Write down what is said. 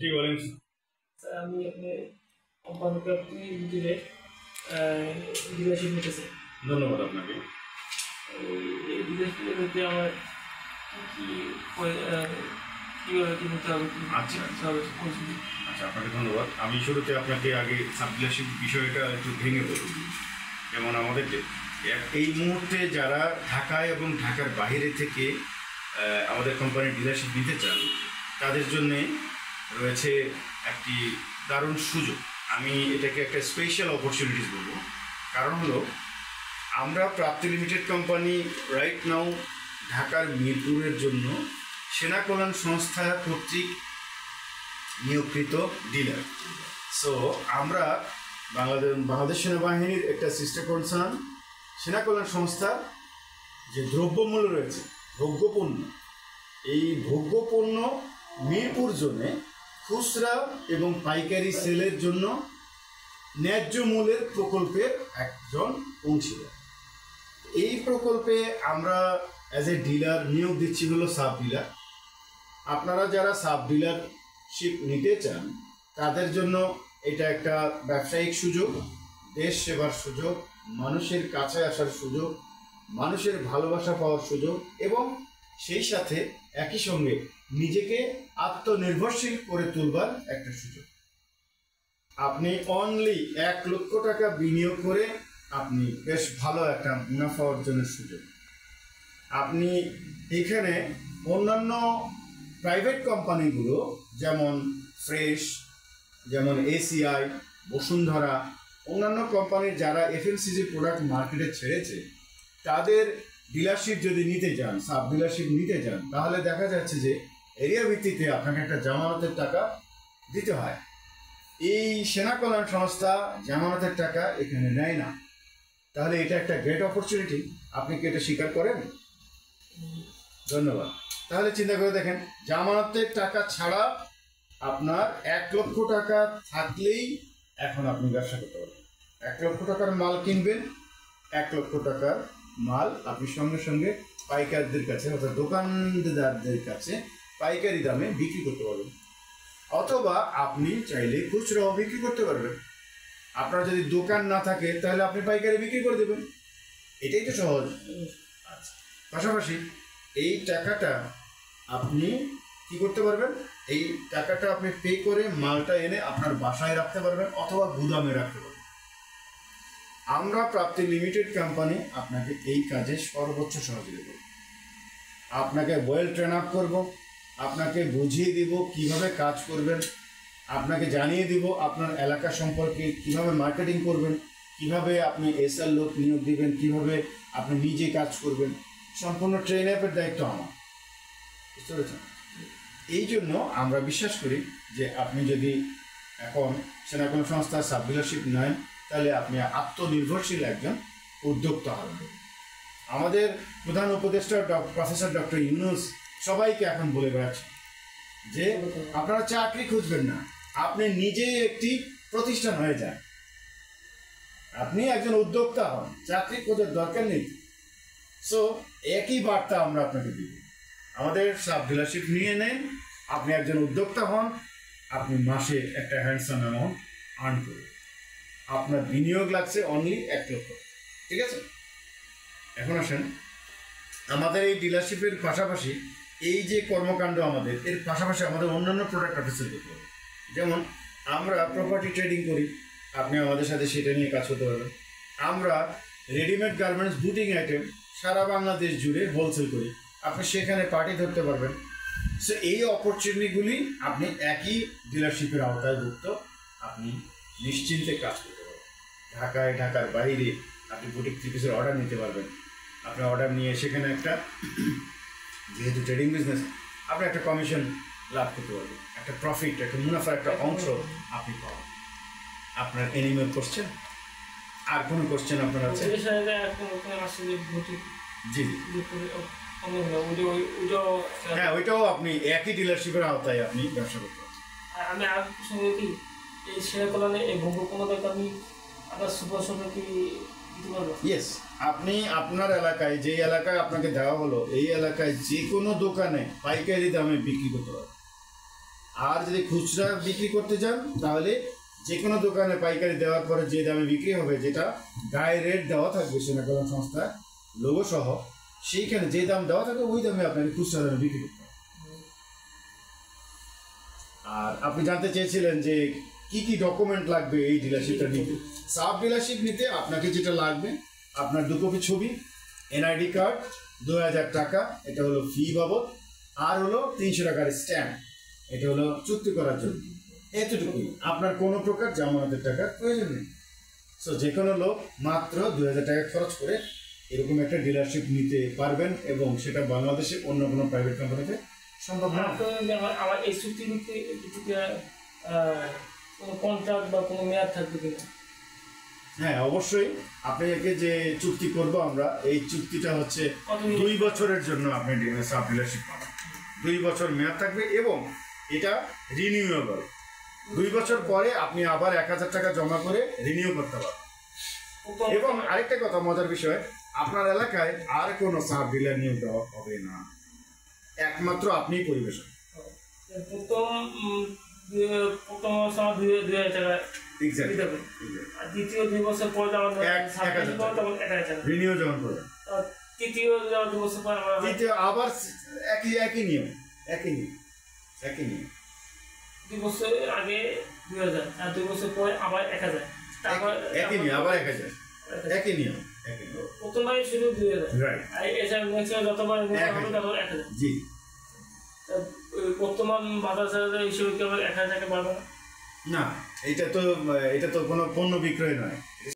জি বলেন। স্যার আমি আপনার কোম্পানিতে দিলে ডিলারশিপ নিতেছি। ধন্যবাদ আপনাকে। এই ডিলারশিপের মধ্যে আমার কি কীভাবে কী নিতে হবে, আচ্ছা আচ্ছা, আপনাকে ধন্যবাদ। আমি শুরুতে আপনাকে আগে সাব ডিলারশিপ বিষয়টা একটু ভেঙে বলব। যেমন আমাদের এই মুহূর্তে যারা ঢাকায় এবং ঢাকার বাইরে থেকে আমাদের কোম্পানির ডিলারশিপ নিতে চান, তাদের জন্যে রয়েছে একটি দারুণ সুযোগ। আমি এটাকে একটা স্পেশাল অপরচুনিটিস বলবো। কারণ হলো, আমরা প্রাপ্তি লিমিটেড কোম্পানি রাইট নাও ঢাকার মিরপুরের জন্য সেনা কল্যাণ সংস্থা কর্তৃক নিয়োগকৃত ডিলার। সো আমরা বাংলাদেশ সেনাবাহিনীর একটা সিস্টার কনসার্ন সেনা কল্যাণ সংস্থার যে দ্রব্যমূল্য রয়েছে, ভোগ্যপণ্য, এই ভোগ্যপণ্য মিরপুর জোনে খুচরা এবং পাইকারি সেলের জন্য ন্যায্য মূল্যের প্রকল্পের একজন অংশীদার। এই প্রকল্পে আমরা অ্যাজ এ ডিলার নিয়োগ দিচ্ছি হলো সাব ডিলার। আপনারা যারা সাব ডিলারশিপ নিতে চান, তাদের জন্য এটা একটা ব্যবসায়িক সুযোগ, দেশ সেবার সুযোগ, মানুষের কাছে আসার সুযোগ, মানুষের ভালোবাসা পাওয়ার সুযোগ, এবং সেই সাথে একই সঙ্গে নিজেকে আত্মনির্ভরশীল করে তুলবার একটা সুযোগ। আপনি অনলি 1 লক্ষ টাকা বিনিয়োগ করে আপনি বেশ ভালো একটা মুনাফা অর্জনের সুযোগ। আপনি এখানে অন্যান্য প্রাইভেট কোম্পানিগুলো যেমন ফ্রেশ, যেমন এসিআই, বসুন্ধরা, অন্যান্য কোম্পানির যারা এফএমসিজি প্রোডাক্ট মার্কেটে ছেড়েছে, তাদের ডিলারশিপ যদি নিতে যান, সাব ডিলারশিপ নিতে যান, তাহলে দেখা যাচ্ছে যে এরিয়া ভিত্তিতে আপনাকে একটা জামানতের টাকা দিতে হয়। এই সেনা কল্যাণ সংস্থা জামানতের টাকা এখানে নেয় না। তাহলে এটা একটা গ্রেট অপরচুনিটি। আপনি কি এটা স্বীকার করেন? ধন্যবাদ। তাহলে চিন্তা করে দেখেন, জামানতের টাকা ছাড়া আপনার 1 লক্ষ টাকা থাকলেই এখন আপনি ব্যবসা করতে পারবেন। 1 লক্ষ টাকার মাল কিনবেন, 1 লক্ষ টাকার মাল আপনি সঙ্গে সঙ্গে পাইকারদের কাছে অর্থাৎ দোকানদারদের কাছে পাইকারি দামে বিক্রি করতে পারবেন। অথবা আপনি চাইলে খুচরাও বিক্রি করতে পারবেন। আপনার যদি দোকান না থাকে, তাহলে আপনি পাইকারি বিক্রি করে দেবেন। এটাই তো সহজ। পাশাপাশি এই টাকাটা আপনি কি করতে পারবেন, এই টাকাটা আপনি পে করে মালটা এনে আপনার বাসায় রাখতে পারবেন অথবা গুদামে রাখতে পারবেন। আমরা প্রাপ্তি লিমিটেড কোম্পানি আপনাকে এই কাজে সর্বোচ্চ সহযোগিতা করব। আপনাকে ওয়েল ট্রেন আপ করব, আপনাকে বুঝিয়ে দিব কিভাবে কাজ করবেন, আপনাকে জানিয়ে দিব আপনার এলাকা সম্পর্কে কিভাবে মার্কেটিং করবেন, কিভাবে আপনি এসআর লোক নিয়োগ দিবেন, কিভাবে আপনি নিজে কাজ করবেন। সম্পূর্ণ ট্রেন আপের দায়িত্ব আমার। বুঝতে পেরেছেন? এই জন্য আমরা বিশ্বাস করি যে আপনি যদি এখন সেনা কল্যাণ সংস্থার সাব ডিলারশিপ নেন, তাহলে আপনি আত্মনির্ভরশীল একজন উদ্যোক্তা হবেন। আমাদের প্রধান উপদেষ্টা প্রফেসর ডক্টর ইউনূস সবাইকে এখন বলে বেড়াচ্ছে যে আপনারা চাকরি খুঁজবেন না, আপনি নিজেই একটি প্রতিষ্ঠান হয়ে যান, আপনি একজন উদ্যোক্তা হন, চাকরি খোঁজার দরকার নেই। সো একই বার্তা আমরা আপনাকে দিব। আমাদের সাব ডিলারশিপ নিয়ে নেন, আপনি একজন উদ্যোক্তা হন, আপনি মাসে একটা হ্যান্ডসাম অ্যামাউন্ট আর্ন করুন। আপনার বিনিয়োগ লাগছে অনলি 1 লক্ষ। ঠিক আছে? এখন আসেন, আমাদের এই ডিলারশিপের পাশাপাশি এই যে কর্মকাণ্ড আমাদের, এর পাশাপাশি আমাদের অন্যান্য প্রোডাক্ট আপনি সেল করতে হবে। যেমন আমরা প্রপার্টি ট্রেডিং করি, আপনি আমাদের সাথে সেটা নিয়ে কাজ করতে পারবেন। আমরা রেডিমেড গার্মেন্টস বুটিং আইটেম সারা বাংলাদেশ জুড়ে হোলসেল করি, আপনি সেখানে পার্টি ধরতে পারবেন। সো এই অপরচুনিটিগুলি আপনি একই ডিলারশিপের আওতায় ভুক্ত, আপনি নিশ্চিন্তে কাজ করতে পারবেন। ঢাকায়, ঢাকার বাইরে আপনি বুটিক 3 পিসের অর্ডার নিতে পারবেন। আপনি অর্ডার নিয়ে সেখানে একটা, যেহেতু ট্রেডিং বিজনেস, আপনি একটা কমিশন লাভ করতে পারবেন, একটা প্রফিট, একটা মুনাফার একটা অংশ আপনি পাবেন। আপনার এনিমেল কোশ্চেন, আর কোনো কোশ্চেন আপনার আছে? জি হ্যাঁ, ওইটাও আপনি একই ডিলারশিপের আওতায় আপনি ব্যবসা করতে পারবেন। আমি আর কিছু কি এই সেনা কল্যাণে এই ভোগ্যপণ্যটাকে আমি আপনার সুপার শপে কি দিতে পারবো? ইয়েস, আপনি আপনার এলাকায়, যে এলাকায় আপনাকে দেওয়া হলো, এই এলাকায় যে কোনো দোকানে পাইকারি দামে বিক্রি করতে পারবেন। আর যদি খুচরা বিক্রি করতে চান তাহলে যে কোনো দোকানে পাইকারি দেওয়ার পরে যে দামে বিক্রি হবে, যেটা গায়ে রেট দেওয়া থাকবে সেনা কল্যাণ সংস্থা লোগো সহ, সেইখানে যে দাম দেওয়া থাকবে ওই দামে আপনাকে খুচরা দামে বিক্রি করতে হবে। আর আপনি জানতে চেয়েছিলেন যে কি কি ডকুমেন্ট লাগবে এই ডিলারশিপটা নিতে। সাব ডিলারশিপ নিতে আপনাকে যেটা লাগবে, আপনার 2 কপি ছবি, এনআইডি কার্ড, 2000 টাকা, এটা হলো ফি বাবদ, আর হলো 300 টাকার স্ট্যাম্প, এটা হলো চুক্তি করার জন্য। এতটুকুই, আপনার কোনো প্রকার জামানতের টাকার প্রয়োজন নেই। সো যে কোনো লোক মাত্র 2000 টাকা খরচ করে এরকম একটা ডিলারশিপ নিতে পারবেন, এবং সেটা বাংলাদেশে অন্য কোনো প্রাইভেট কোম্পানিতে সম্ভব না। আমার এই চুক্তি নিতে কোনো কন্ট্রাক্ট বা কোনো মেয়াদ থাকবে কিনা? হ্যাঁ, অবশ্যই। আপনাকে যে চুক্তি করব আমরা, এই চুক্তিটা হচ্ছে 2 বছরের জন্য আপনি সাব ডিলারশিপ পাবেন। 2 বছর মেয়াদ থাকবে এবং এটা রিনিউয়েবল। 2 বছর পরে আপনি আবার 1000 টাকা জমা করে রিনিউ করতে পারবেন। এবং আরেকটা কথা, মজার বিষয়, আপনার এলাকায় আর কোনো সাব ডিলার নিয়োগ দেওয়া হবে না, একমাত্র আপনিই পরিবেশন। প্রথম সময় 2000 টাকা দিতে হবে, আর দ্বিতীয় 2 বছর পর যখন তখন 1000 টাকা রিনিউ যখন করবেন, তৃতীয় 2 বছর পর তৃতীয় আবার একই নিয়ম। 2 বছর আগে 2000, আর 2 বছর পরে আবার 1000, তারপর একই নিয়ম, আবার 1000, একই নিয়ম। প্রথমবার শুরু 2000, রাইট, আর এছাড়া নেক্সট যতবার তখন 1000। জি। বর্তমান বাজার হিসেবে কি আবার 1000 টাকা বাড়বে না? না, এটা তো কোনো পণ্য বিক্রয় নয়।